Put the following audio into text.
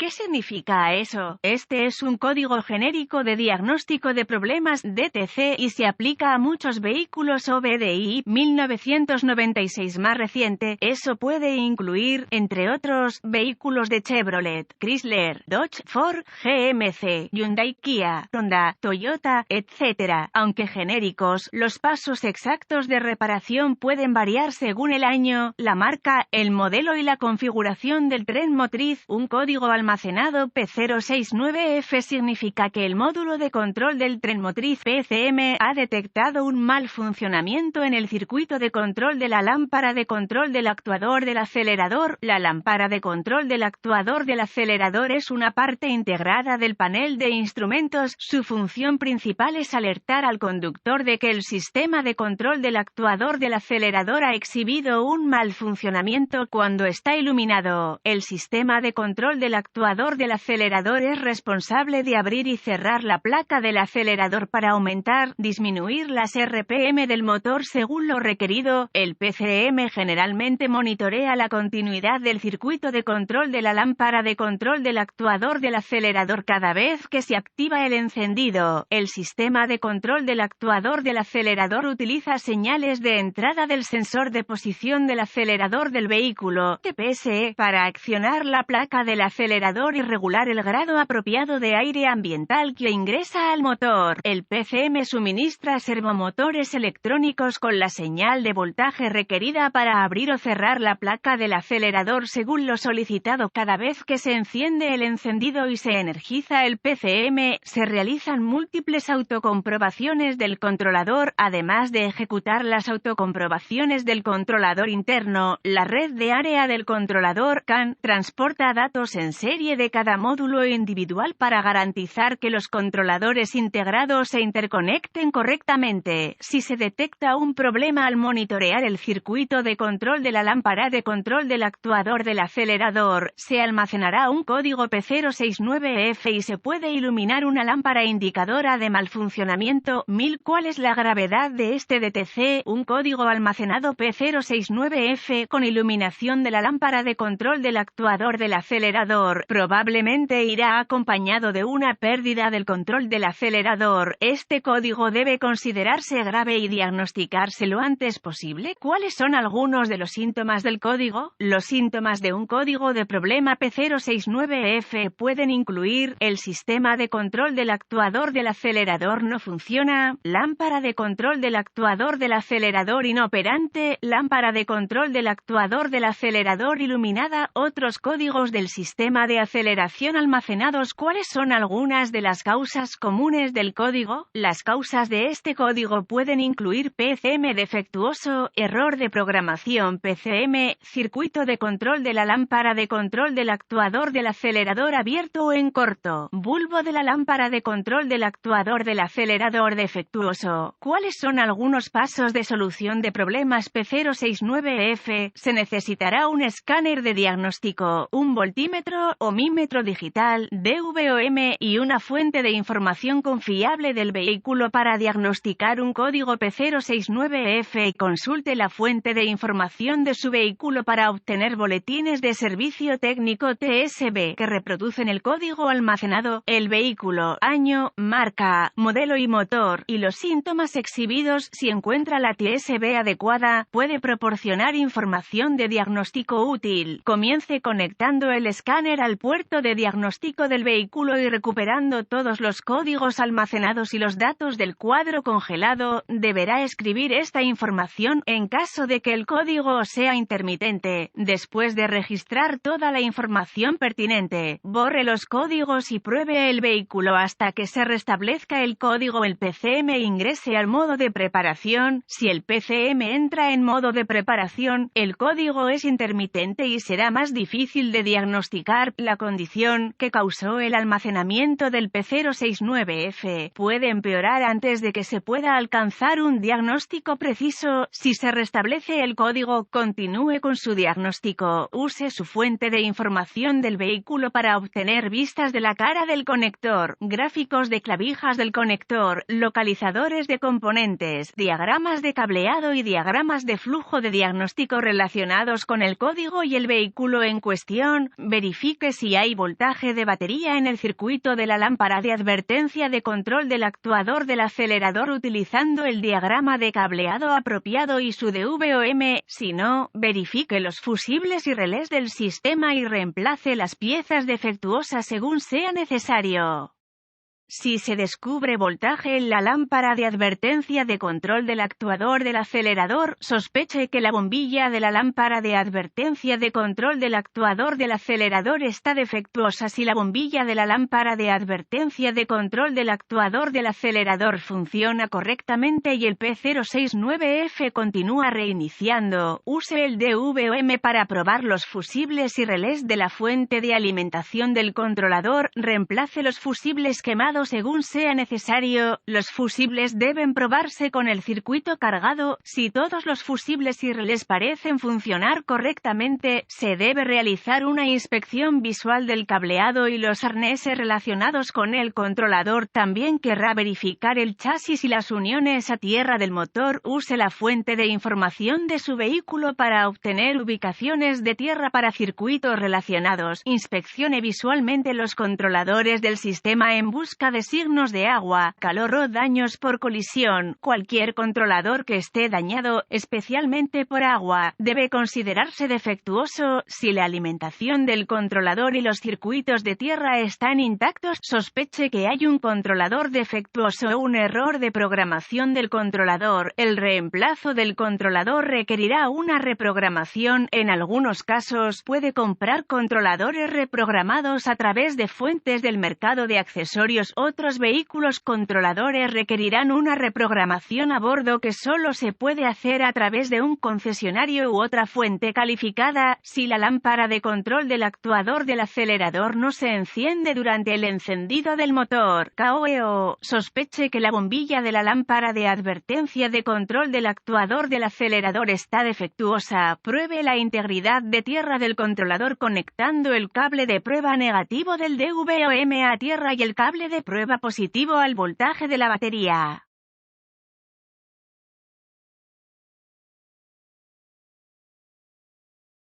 ¿Qué significa eso? Este es un código genérico de diagnóstico de problemas DTC y se aplica a muchos vehículos OBDI 1996 más reciente. Eso puede incluir, entre otros, vehículos de Chevrolet, Chrysler, Dodge, Ford, GMC, Hyundai, Kia, Honda, Toyota, etc. Aunque genéricos, los pasos exactos de reparación pueden variar según el año, la marca, el modelo y la configuración del tren motriz. Un código almacenado P069F significa que el módulo de control del tren motriz PCM ha detectado un mal funcionamiento en el circuito de control de la lámpara de control del actuador del acelerador. La lámpara de control del actuador del acelerador es una parte integrada del panel de instrumentos. Su función principal es alertar al conductor de que el sistema de control del actuador del acelerador ha exhibido un mal funcionamiento cuando está iluminado. El sistema de control del actuador del acelerador es responsable de abrir y cerrar la placa del acelerador para aumentar, disminuir las RPM del motor según lo requerido. El PCM generalmente monitorea la continuidad del circuito de control de la lámpara de control del actuador del acelerador cada vez que se activa el encendido. El sistema de control del actuador del acelerador utiliza señales de entrada del sensor de posición del acelerador del vehículo, TPS, para accionar la placa del acelerador y regular el grado apropiado de aire ambiental que ingresa al motor. El PCM suministra servomotores electrónicos con la señal de voltaje requerida para abrir o cerrar la placa del acelerador según lo solicitado. Cada vez que se enciende el encendido y se energiza el PCM, se realizan múltiples autocomprobaciones del controlador. Además de ejecutar las autocomprobaciones del controlador interno, la red de área del controlador CAN transporta datos en serie de cada módulo individual para garantizar que los controladores integrados se interconecten correctamente. Si se detecta un problema al monitorear el circuito de control de la lámpara de control del actuador del acelerador, se almacenará un código P069F y se puede iluminar una lámpara indicadora de mal funcionamiento. ¿Cuál es la gravedad de este DTC? Un código almacenado P069F con iluminación de la lámpara de control del actuador del acelerador probablemente irá acompañado de una pérdida del control del acelerador. Este código debe considerarse grave y diagnosticarse lo antes posible. ¿Cuáles son algunos de los síntomas del código? Los síntomas de un código de problema P069F pueden incluir: el sistema de control del actuador del acelerador no funciona, lámpara de control del actuador del acelerador inoperante, lámpara de control del actuador del acelerador iluminada. Otros códigos del sistema de aceleración almacenados. ¿Cuáles son algunas de las causas comunes del código? Las causas de este código pueden incluir PCM defectuoso, error de programación PCM, circuito de control de la lámpara de control del actuador del acelerador abierto o en corto, bulbo de la lámpara de control del actuador del acelerador defectuoso. ¿Cuáles son algunos pasos de solución de problemas P069F? Se necesitará un escáner de diagnóstico, un voltímetro, ohmímetro digital, DVOM y una fuente de información confiable del vehículo para diagnosticar un código P069F. Consulte la fuente de información de su vehículo para obtener boletines de servicio técnico TSB que reproducen el código almacenado, el vehículo, año, marca, modelo y motor, y los síntomas exhibidos. Si encuentra la TSB adecuada, puede proporcionar información de diagnóstico útil. Comience conectando el escáner al puerto de diagnóstico del vehículo y recuperando todos los códigos almacenados y los datos del cuadro congelado. Deberá escribir esta información en caso de que el código sea intermitente. Después de registrar toda la información pertinente, borre los códigos y pruebe el vehículo hasta que se restablezca el código. El PCM ingrese al modo de preparación. Si el PCM entra en modo de preparación, el código es intermitente y será más difícil de diagnosticar. La condición que causó el almacenamiento del P069F puede empeorar antes de que se pueda alcanzar un diagnóstico preciso. Si se restablece el código, continúe con su diagnóstico. Use su fuente de información del vehículo para obtener vistas de la cara del conector, gráficos de clavijas del conector, localizadores de componentes, diagramas de cableado y diagramas de flujo de diagnóstico relacionados con el código y el vehículo en cuestión. Verifique compruebe si hay voltaje de batería en el circuito de la lámpara de advertencia de control del actuador del acelerador utilizando el diagrama de cableado apropiado y su DVOM. Si no, verifique los fusibles y relés del sistema y reemplace las piezas defectuosas según sea necesario. Si se descubre voltaje en la lámpara de advertencia de control del actuador del acelerador, sospeche que la bombilla de la lámpara de advertencia de control del actuador del acelerador está defectuosa. Si la bombilla de la lámpara de advertencia de control del actuador del acelerador funciona correctamente y el P069F continúa reiniciando, use el DVOM para probar los fusibles y relés de la fuente de alimentación del controlador, reemplace los fusibles quemados según sea necesario. Los fusibles deben probarse con el circuito cargado. Si todos los fusibles y relés parecen funcionar correctamente, se debe realizar una inspección visual del cableado y los arneses relacionados con el controlador. También querrá verificar el chasis y las uniones a tierra del motor. Use la fuente de información de su vehículo para obtener ubicaciones de tierra para circuitos relacionados. Inspeccione visualmente los controladores del sistema en busca de signos de agua, calor o daños por colisión. Cualquier controlador que esté dañado, especialmente por agua, debe considerarse defectuoso. Si la alimentación del controlador y los circuitos de tierra están intactos, sospeche que hay un controlador defectuoso o un error de programación del controlador. El reemplazo del controlador requerirá una reprogramación. En algunos casos, puede comprar controladores reprogramados a través de fuentes del mercado de accesorios. Otros vehículos controladores requerirán una reprogramación a bordo que solo se puede hacer a través de un concesionario u otra fuente calificada. Si la lámpara de control del actuador del acelerador no se enciende durante el encendido del motor, o sospeche que la bombilla de la lámpara de advertencia de control del actuador del acelerador está defectuosa, pruebe la integridad de tierra del controlador conectando el cable de prueba negativo del DVOM a tierra y el cable de prueba positivo al voltaje de la batería.